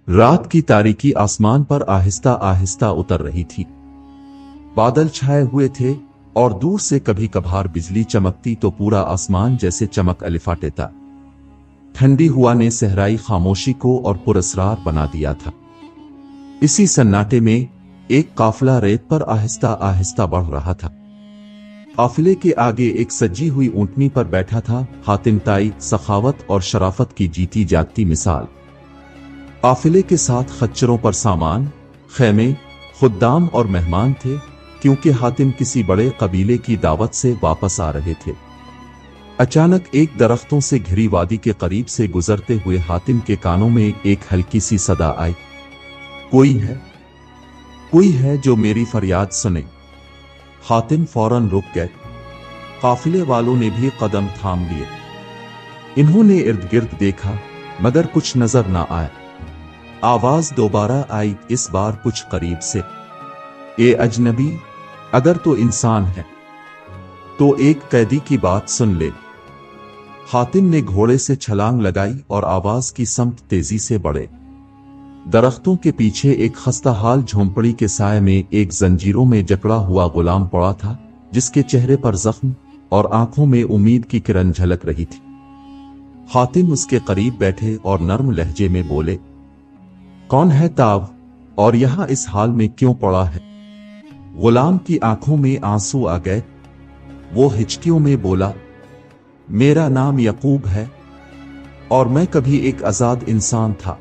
रात की तारीकी आसमान पर आहिस्ता आहिस्ता उतर रही थी। बादल छाए हुए थे और दूर से कभी कभार बिजली चमकती तो पूरा आसमान जैसे चमक अलिफाटेता। ठंडी हवा ने सहराई खामोशी को और पुरस्रार बना दिया था। इसी सन्नाटे में एक काफिला रेत पर आहिस्ता आहिस्ता बढ़ रहा था। काफिले के आगे एक सजी हुई ऊंटनी पर बैठा था हातिम ताई, सखावत और शराफत की जीती जागती मिसाल। काफिले के साथ खच्चरों पर सामान, खेमे, खुद्दाम और मेहमान थे, क्योंकि हातिम किसी बड़े कबीले की दावत से वापस आ रहे थे। अचानक एक दरख्तों से घिरी वादी के करीब से गुजरते हुए हातिम के कानों में एक हल्की सी सदा आई, कोई है जो मेरी फरियाद सुने। हातिम फौरन रुक गए। काफिले वालों ने भी कदम थाम लिए। इन्होंने इर्द गिर्द देखा, मगर कुछ नजर ना आया। आवाज दोबारा आई, इस बार कुछ करीब से, ए अजनबी, अगर तो इंसान है तो एक कैदी की बात सुन ले। हातिम ने घोड़े से छलांग लगाई और आवाज की समत तेजी से बढ़े। दरख्तों के पीछे एक खस्ताहाल झोंपड़ी के साए में एक जंजीरों में जकड़ा हुआ गुलाम पड़ा था, जिसके चेहरे पर जख्म और आंखों में उम्मीद की किरण झलक रही थी। हातिम उसके करीब बैठे और नर्म लहजे में बोले, कौन है ताव, और यहां इस हाल में क्यों पड़ा है? गुलाम की आंखों में आंसू आ गए। वो हिचकियों में बोला, मेरा नाम यकूब है और मैं कभी एक आजाद इंसान था,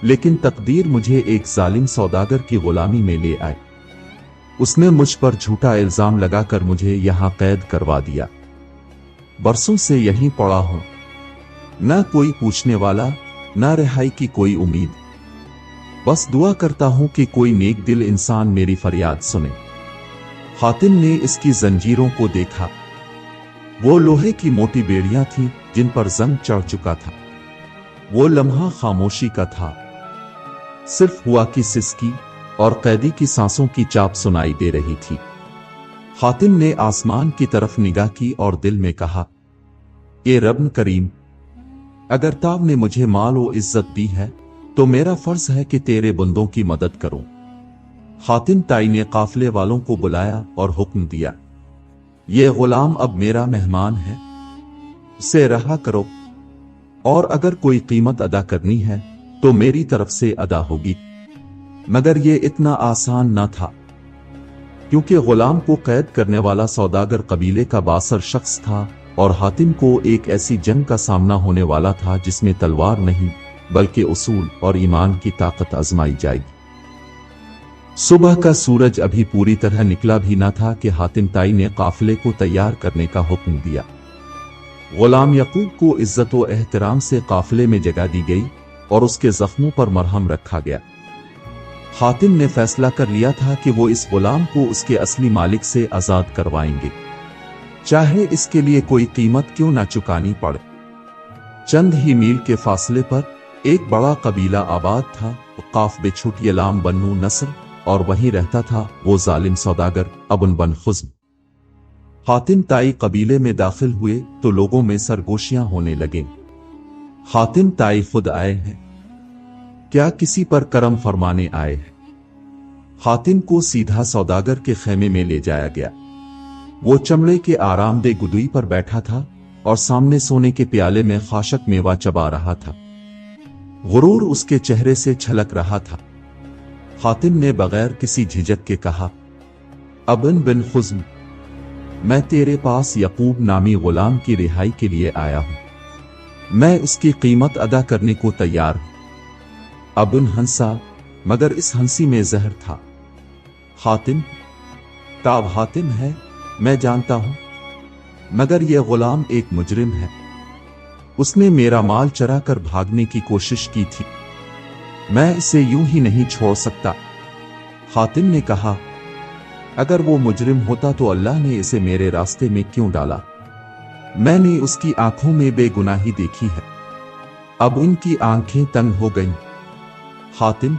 लेकिन तकदीर मुझे एक जालिम सौदागर की गुलामी में ले आई। उसने मुझ पर झूठा इल्जाम लगाकर मुझे यहां कैद करवा दिया। बरसों से यहीं पड़ा हूं, न कोई पूछने वाला, न रिहाई की कोई उम्मीद। बस दुआ करता हूं कि कोई नेक दिल इंसान मेरी फरियाद सुने। हातिम ने इसकी जंजीरों को देखा। वो लोहे की मोटी बेड़ियां थीं जिन पर जंग चढ़ चुका था। वो लम्हा खामोशी का था। सिर्फ हुआ की सिसकी और कैदी की सांसों की चाप सुनाई दे रही थी। हातिम ने आसमान की तरफ निगाह की और दिल में कहा, ए रब करीम, अगर ताब ने मुझे माल और इज्जत दी है तो मेरा फर्ज है कि तेरे बंदों की मदद करूं। हातिम ताई ने काफिले वालों को बुलाया और हुक्म दिया, ये गुलाम अब मेरा मेहमान है, उसे रहा करो, और अगर कोई कीमत अदा करनी है तो मेरी तरफ से अदा होगी। मगर ये इतना आसान न था, क्योंकि गुलाम को कैद करने वाला सौदागर कबीले का बासर शख्स था और हातिम को एक ऐसी जंग का सामना होने वाला था जिसमें तलवार नहीं बल्कि उसूल और ईमान की ताकत आजमाई जाएगी। सुबह का सूरज अभी पूरी तरह निकला भी न था कि हातिम ताई ने काफिले को तैयार करने का हुक्म दिया। गुलाम यकूब को इज्जत व एहतराम से काफिले में जगह दी गई और उसके जख्मों पर मरहम रखा गया। हातिम ने फैसला कर लिया था कि वो इस गुलाम को उसके असली मालिक से आजाद करवाएंगे, चाहे इसके लिए कोई कीमत क्यों ना चुकानी पड़े। चंद ही मील के फासले पर एक बड़ा कबीला आबाद था, काफ बेछुट यलाम बन्नू नस्र, और वहीं रहता था वो जालिम सौदागर अबुन बन खुज्म। हातिम ताई कबीले में दाखिल हुए तो लोगों में सरगोशियां होने लगे। हातिम ताई खुद आए हैं क्या किसी पर करम फरमाने आए हैं? हातिम को सीधा सौदागर के खेमे में ले जाया गया। वो चमड़े के आरामदेह गुदुई पर बैठा था और सामने सोने के प्याले में खाशक मेवा चबा रहा था। गुरूर उसके चेहरे से छलक रहा था। हातिम ने बगैर किसी झिझक के कहा, अबन बिन खुज्म, मैं तेरे पास यकूब नामी गुलाम की रिहाई के लिए आया हूं। मैं इसकी कीमत अदा करने को तैयार हूं। अबन हंसा, मगर इस हंसी में जहर था। हातिम, ताब हातिम है, मैं जानता हूं, मगर यह गुलाम एक मुजरिम है। उसने मेरा माल चरा कर भागने की कोशिश की थी। मैं इसे यूं ही नहीं छोड़ सकता। हातिम ने कहा, अगर वो मुजरिम होता तो अल्लाह ने इसे मेरे रास्ते में क्यों डाला? मैंने उसकी आंखों में बेगुनाही देखी है, अब उनकी आंखें तंग हो गईं। हातिम,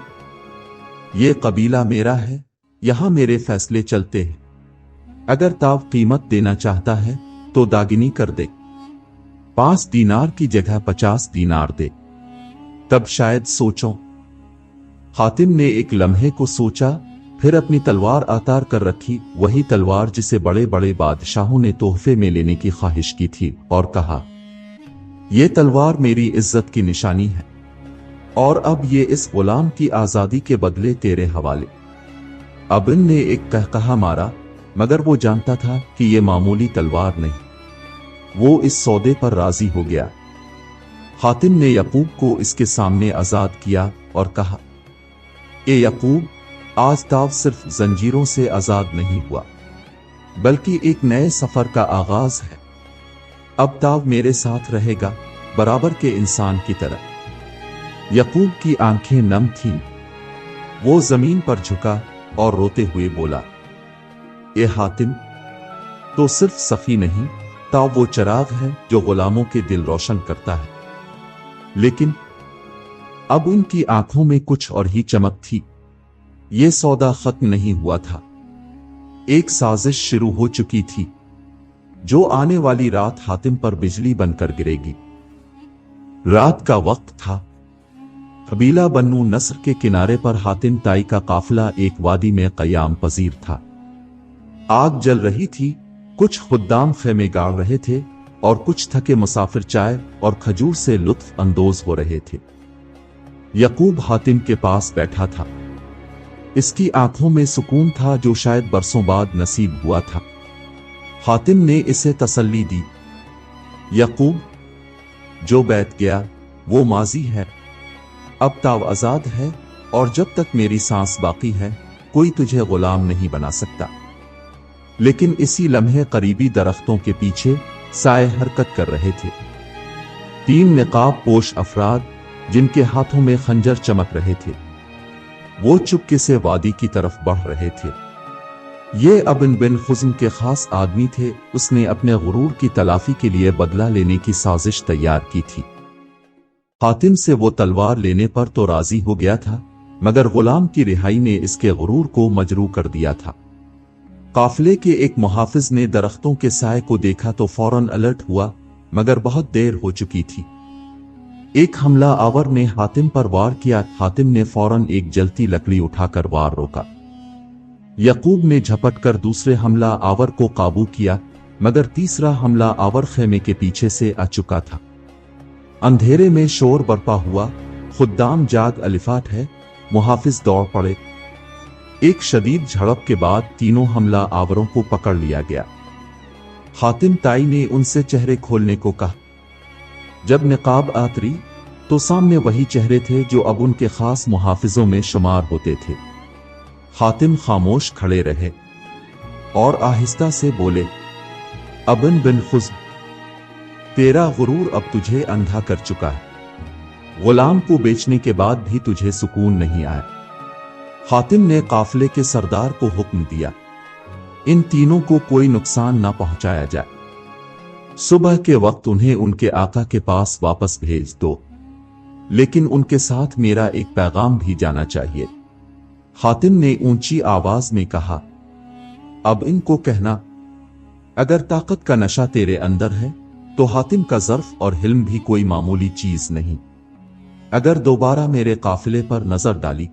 ये कबीला मेरा है, यहां मेरे फैसले चलते हैं। अगर ताव कीमत देना चाहता है तो दागिनी कर दे। 5 दीनार की जगह 50 दीनार दे, तब शायद सोचो। हातिम ने एक लम्हे को सोचा, फिर अपनी तलवार आतार कर रखी, वही तलवार जिसे बड़े बड़े बादशाहों ने तोहफे में लेने की ख्वाहिश की थी, और कहा, यह तलवार मेरी इज्जत की निशानी है और अब ये इस गुलाम की आजादी के बदले तेरे हवाले। अबिन ने एक कहकहा मारा, मगर वो जानता था कि ये मामूली तलवार नहीं। वो इस सौदे पर राजी हो गया। हातिम ने यकूब को इसके सामने आजाद किया और कहा, ए यकूब, आज ताव सिर्फ जंजीरों से आजाद नहीं हुआ, बल्कि एक नए सफर का आगाज है। अब ताव मेरे साथ रहेगा, बराबर के इंसान की तरह। यकूब की आंखें नम थीं। वो जमीन पर झुका और रोते हुए बोला, ए हातिम, तो सिर्फ सफी नहीं, ताव वो चिराग है जो गुलामों के दिल रोशन करता है। लेकिन अब उनकी आंखों में कुछ और ही चमक थी। ये सौदा खत्म नहीं हुआ था। एक साजिश शुरू हो चुकी थी, जो आने वाली रात हातिम पर बिजली बनकर गिरेगी। रात का वक्त था। कबीला बन्नू नस्र के किनारे पर हातिम ताई का काफिला एक वादी में कयाम पजीर था। आग जल रही थी, कुछ खुद्दाम खेमे गाड़ रहे थे और कुछ थके मुसाफिर चाय और खजूर से लुत्फ अंदोज हो रहे थे। यकूब हातिम के पास बैठा था। इसकी आंखों में सुकून था जो शायद बरसों बाद नसीब हुआ था। हातिम ने इसे तसल्ली दी, यकूब, जो बैठ गया वो माजी है, अब ताव आजाद है और जब तक मेरी सांस बाकी है कोई तुझे गुलाम नहीं बना सकता। लेकिन इसी लम्हे करीबी दरख्तों के पीछे साए हरकत कर रहे थे। 3 निकाब पोश अफराद जिनके हाथों में खंजर चमक रहे थे, वो चुपके से वादी की तरफ बढ़ रहे थे। ये अबिन बिन खुज़्म के खास आदमी थे। उसने अपने गुरूर की तलाफी के लिए बदला लेने की साजिश तैयार की थी। हातिम से वो तलवार लेने पर तो राजी हो गया था, मगर गुलाम की रिहाई ने इसके गुरूर को मजरू कर दिया था। काफिले के एक मुहाफिज ने दरख्तों के साए को देखा तो फौरन अलर्ट हुआ, मगर बहुत देर हो चुकी थी। एक हमला आवर ने हातिम पर वार किया। हातिम ने फौरन एक जलती लकड़ी उठाकर वार रोका। यकूब ने झपट कर दूसरे हमला आवर को काबू किया, मगर तीसरा हमला आवर खेमे के पीछे से आ चुका था। अंधेरे में शोर बरपा हुआ, खुद्दाम जाग अलिफाट है, मुहाफिज दौड़ पड़े। एक शदीद झड़प के बाद तीनों हमला आवरों को पकड़ लिया गया। हातिम ताई ने उनसे चेहरे खोलने को कहा। जब निकाब आतरी तो सामने वही चेहरे थे जो अब उनके खास मुहाफिजों में शुमार होते थे। हातिम खामोश खड़े रहे और आहिस्ता से बोले, अबिन बिन खुज़्म, तेरा गुरूर अब तुझे अंधा कर चुका है। गुलाम को बेचने के बाद भी तुझे सुकून नहीं आया। हातिम ने काफिले के सरदार को हुक्म दिया, इन तीनों को कोई नुकसान ना पहुंचाया जाए। सुबह के वक्त उन्हें उनके आका के पास वापस भेज दो, लेकिन उनके साथ मेरा एक पैगाम भी जाना चाहिए। हातिम ने ऊंची आवाज में कहा, अब इनको कहना, अगर ताकत का नशा तेरे अंदर है तो हातिम का ज़र्फ और हिल्म भी कोई मामूली चीज नहीं। अगर दोबारा मेरे काफिले पर नजर डाली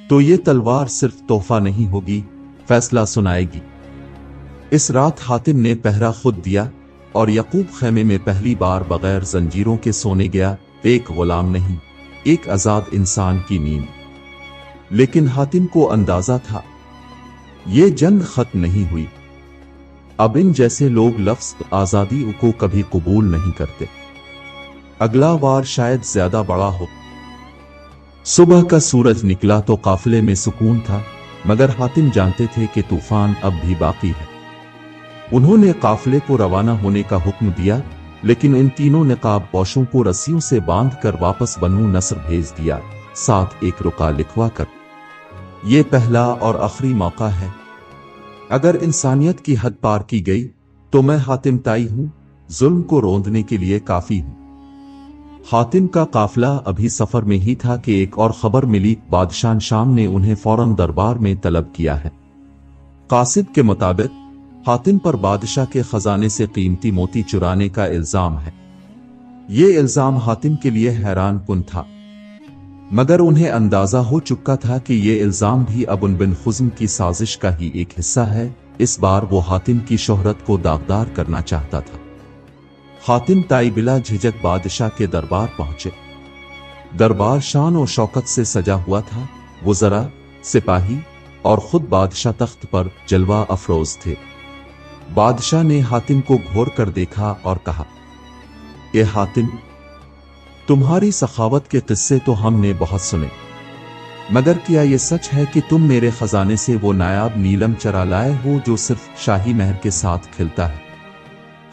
तो ये तलवार सिर्फ तोहफा नहीं होगी, फैसला सुनाएगी। इस रात हातिम ने पहरा खुद दिया और यकूब खेमे में पहली बार बगैर जंजीरों के सोने गया। एक गुलाम नहीं, एक आजाद इंसान की नींद। लेकिन हातिम को अंदाजा था, ये जंग खत्म नहीं हुई। अब इन जैसे लोग लफ्ज़ आजादी को कभी कबूल नहीं करते। अगला वार शायद ज्यादा बड़ा हो। सुबह का सूरज निकला तो काफिले में सुकून था, मगर हातिम जानते थे कि तूफान अब भी बाकी है। उन्होंने काफिले को रवाना होने का हुक्म दिया, लेकिन इन तीनों नकाब पोशों को रस्सियों से बांधकर वापस बन्नू नस्र भेज दिया, साथ एक रुका लिखवा कर। ये पहला और आखिरी मौका है। अगर इंसानियत की हद पार की गई तो मैं हातिम ताई हूं, जुल्म को रोंदने के लिए काफी हूं। हातिम का काफिला अभी सफर में ही था कि एक और खबर मिली। बादशाह शाम ने उन्हें फौरन दरबार में तलब किया है। कासिद के मुताबिक हातिम पर बादशाह के खजाने से कीमती मोती चुराने का इल्जाम है। ये इल्जाम हातिम के लिए हैरान कुन था। मगर उन्हें अंदाजा हो चुका था कि ये इल्जाम भी अबुन बिन खुज्म की साजिश का ही एक हिस्सा है। इस बार वो हातिम की शोहरत को दागदार करना चाहता था। हातिम ताई बिला झिझक बादशाह के दरबार पहुंचे। दरबार शान और शौकत से सजा हुआ था। वुज़रा, सिपाही और खुद बादशाह तख्त पर जलवा अफरोज थे। बादशाह ने हातिम को घूर कर देखा और कहा, ए हातिम, तुम्हारी सखावत के किस्से तो हमने बहुत सुने, मगर क्या ये सच है कि तुम मेरे खजाने से वो नायाब नीलम चरा लाए हो जो सिर्फ शाही महर के साथ खिलता है?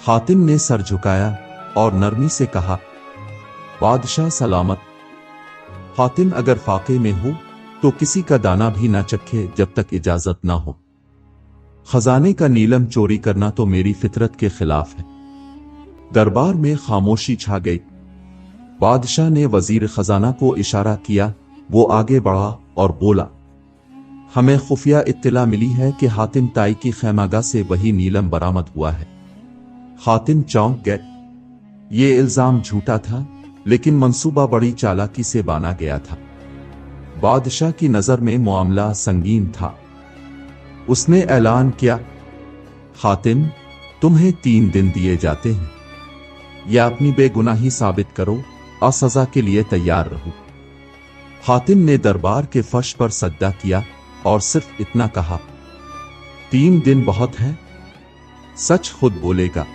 हातिम ने सर झुकाया और नरमी से कहा, बादशाह सलामत। हातिम, अगर फाके में हो तो किसी का दाना भी ना चखे जब तक इजाजत ना हो। खजाने का नीलम चोरी करना तो मेरी फितरत के खिलाफ है। दरबार में खामोशी छा गई। बादशाह ने वजीर खजाना को इशारा किया। वो आगे बढ़ा और बोला, हमें खुफिया इत्तला मिली है कि हातिम ताई की खैमागाह से वही नीलम बरामद हुआ है। हातिम चौंक गए। ये इल्जाम झूठा था, लेकिन मंसूबा बड़ी चालाकी से बाना गया था। बादशाह की नजर में मामला संगीन था। उसने ऐलान किया, हातिम, तुम्हें 3 दिन दिए जाते हैं। या अपनी बेगुनाही साबित करो और सजा के लिए तैयार रहो। हातिम ने दरबार के फर्श पर सजदा किया और सिर्फ इतना कहा, 3 दिन बहुत है। सच खुद बोलेगा,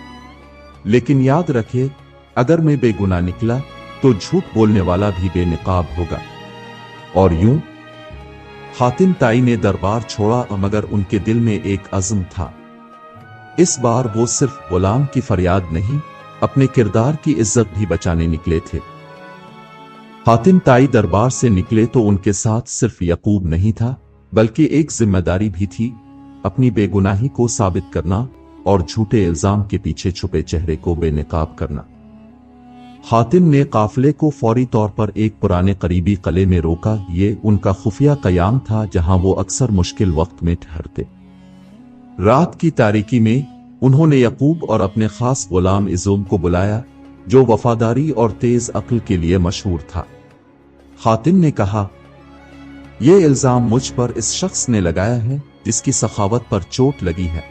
लेकिन याद रखे, अगर मैं बेगुनाह निकला तो झूठ बोलने वाला भी बेनकाब होगा। और यूं? हातिम ताई ने दरबार छोड़ा, मगर उनके दिल में एक अज़्म था। इस बार वो सिर्फ गुलाम की फरियाद नहीं, अपने किरदार की इज्जत भी बचाने निकले थे। हातिम ताई दरबार से निकले तो उनके साथ सिर्फ यकूब नहीं था, बल्कि एक जिम्मेदारी भी थी, अपनी बेगुनाही को साबित करना और झूठे इल्जाम के पीछे छुपे चेहरे को बेनकाब करना। हातिम ने काफिले को फौरी तौर पर एक पुराने करीबी किले में रोका। ये उनका खुफिया कयाम था, जहां वो अक्सर मुश्किल वक्त में ठहरते। रात की तारीकी में उन्होंने यकूब और अपने खास गुलाम इज़ोम को बुलाया, जो वफादारी और तेज अक्ल के लिए मशहूर था। हातिम ने कहा, यह इल्जाम मुझ पर इस शख्स ने लगाया है जिसकी सखावत पर चोट लगी है,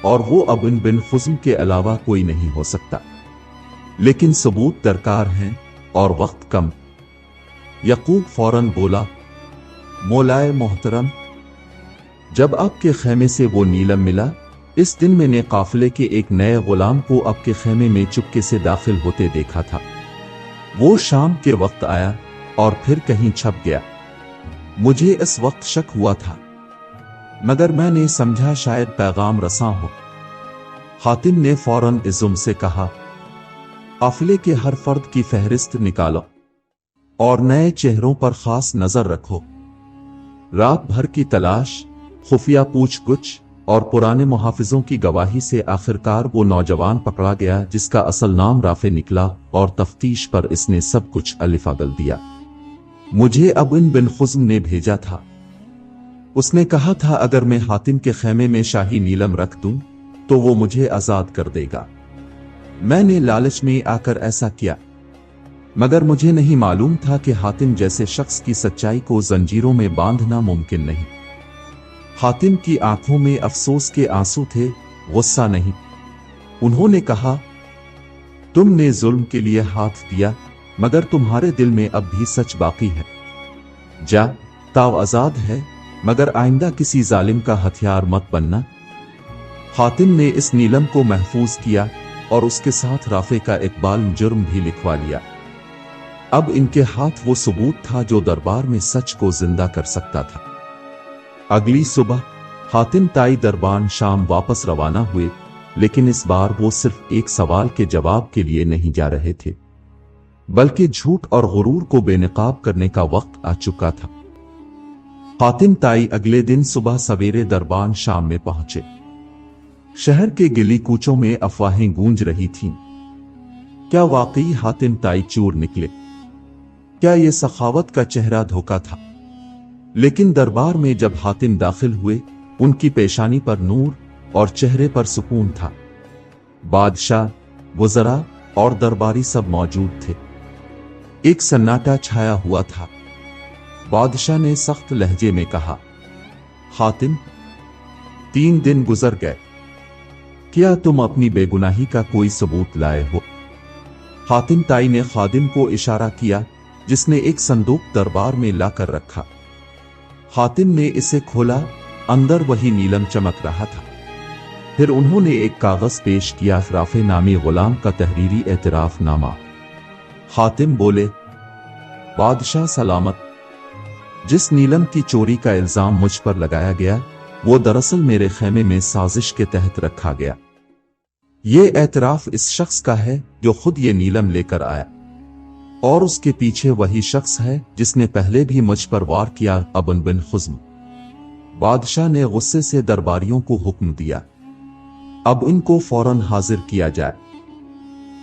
और वो अबुन बिन खुज्म के अलावा कोई नहीं हो सकता। लेकिन सबूत दरकार हैं और वक्त कम। यकूब फौरन बोला, मौलाए मोहतरम, जब आपके खेमे से वो नीलम मिला, इस दिन मैंने काफिले के एक नए गुलाम को आपके खेमे में चुपके से दाखिल होते देखा था। वो शाम के वक्त आया और फिर कहीं छप गया। मुझे इस वक्त शक हुआ था, मगर मैंने समझा शायद पैगाम रसां हो। हातिम ने फौरन इज़्ज़ुम से कहा, काफिले के हर फर्द की फहरिस्त निकालो और नए चेहरों पर खास नजर रखो। रात भर की तलाश, खुफिया पूछ-गुछ और पुराने मुहाफिजों की गवाही से आखिरकार वो नौजवान पकड़ा गया जिसका असल नाम राफे निकला, और तफ्तीश पर इसने सब कुछ अलिफागल दिया। मुझे अबुन बिन खुज्म ने भेजा था। उसने कहा था अगर मैं हातिम के खेमे में शाही नीलम रख दूं तो वो मुझे आजाद कर देगा। मैंने लालच में आकर ऐसा किया, मगर मुझे नहीं मालूम था कि हातिम जैसे शख्स की सच्चाई को जंजीरों में बांधना मुमकिन नहीं। हातिम की आंखों में अफसोस के आंसू थे, गुस्सा नहीं। उन्होंने कहा, तुमने जुल्म के लिए हाथ दिया, मगर तुम्हारे दिल में अब भी सच बाकी है। जा, ताव आजाद है, मगर आइंदा किसी जालिम का हथियार मत बनना। हातिम ने इस नीलम को महफूज किया और उसके साथ राफे का इकबाल जुर्म भी लिखवा लिया। अब इनके हाथ वो सबूत था जो दरबार में सच को जिंदा कर सकता था। अगली सुबह हातिम ताई दरबान शाम वापस रवाना हुए, लेकिन इस बार वो सिर्फ एक सवाल के जवाब के लिए नहीं जा रहे थे, बल्कि झूठ और गुरूर को बेनकाब करने का वक्त आ चुका था। हातिम ताई अगले दिन सुबह सवेरे दरबान शाम में पहुंचे। शहर के गिली कूचों में अफवाहें गूंज रही थीं। क्या वाकई हातिम ताई चोर निकले? क्या ये सखावत का चेहरा धोखा था? लेकिन दरबार में जब हातिम दाखिल हुए, उनकी पेशानी पर नूर और चेहरे पर सुकून था। बादशाह, वज़रा और दरबारी सब मौजूद थे। एक सन्नाटा छाया हुआ था। बादशाह ने सख्त लहजे में कहा, हातिम, 3 दिन गुजर गए, क्या तुम अपनी बेगुनाही का कोई सबूत लाए हो? हातिम ताई ने खादिम को इशारा किया जिसने एक संदूक दरबार में लाकर रखा। हातिम ने इसे खोला, अंदर वही नीलम चमक रहा था। फिर उन्होंने एक कागज पेश किया, राफे नामी गुलाम का तहरीरी एतराफ नामा। हातिम बोले, बादशाह सलामत, जिस नीलम की चोरी का इल्जाम मुझ पर लगाया गया वो दरअसल मेरे खेमे में साजिश के तहत रखा गया। ये एतराफ इस शख्स का है जो खुद ये नीलम लेकर आया, और उसके पीछे वही शख्स है जिसने पहले भी मुझ पर वार किया, अबन बिन खुज्म। बादशाह ने गुस्से से दरबारियों को हुक्म दिया, अब इनको फौरन हाजिर किया जाए।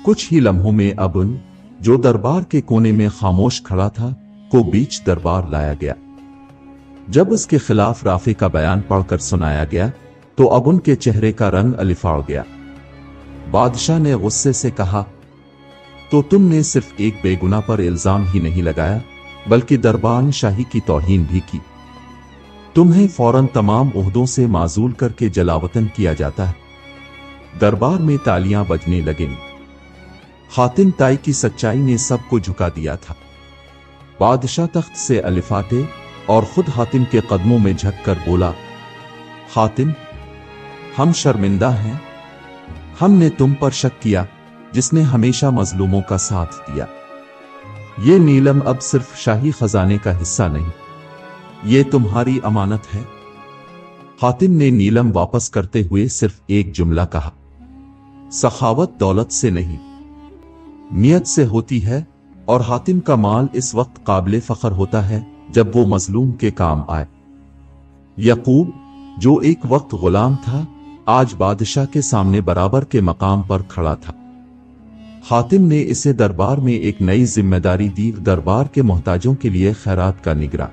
कुछ ही लम्हों में अबन, जो दरबार के कोने में खामोश खड़ा था, को बीच दरबार लाया गया। जब उसके खिलाफ राफे का बयान पढ़कर सुनाया गया तो अबन के चेहरे का रंग अलिफाड़ गया। बादशाह ने गुस्से से कहा, तो तुमने सिर्फ एक बेगुनाह पर इल्जाम ही नहीं लगाया बल्कि दरबार शाही की तौहीन भी की। तुम्हें फौरन तमाम ओहदों से माजूल करके जलावतन किया जाता है। दरबार में तालियां बजने लगीं। हातिम ताई की सच्चाई ने सबको झुका दिया था। बादशाह तख्त से अलिफाटे और खुद हातिम के कदमों में झुककर बोला, हातिम, हम शर्मिंदा हैं। हमने तुम पर शक किया जिसने हमेशा मजलूमों का साथ दिया। ये नीलम अब सिर्फ शाही खजाने का हिस्सा नहीं, ये तुम्हारी अमानत है। हातिम ने नीलम वापस करते हुए सिर्फ एक जुमला कहा, सखावत दौलत से नहीं नियत से होती है, और हातिम का माल इस वक्त काबिले फख्र होता है जब वो मजलूम के काम आए। यकूब, जो एक वक्त गुलाम था, आज बादशाह के सामने बराबर के मकाम पर खड़ा था। हातिम ने इसे दरबार में एक नई जिम्मेदारी दी, दरबार के मोहताजों के लिए खैरात का निगरान।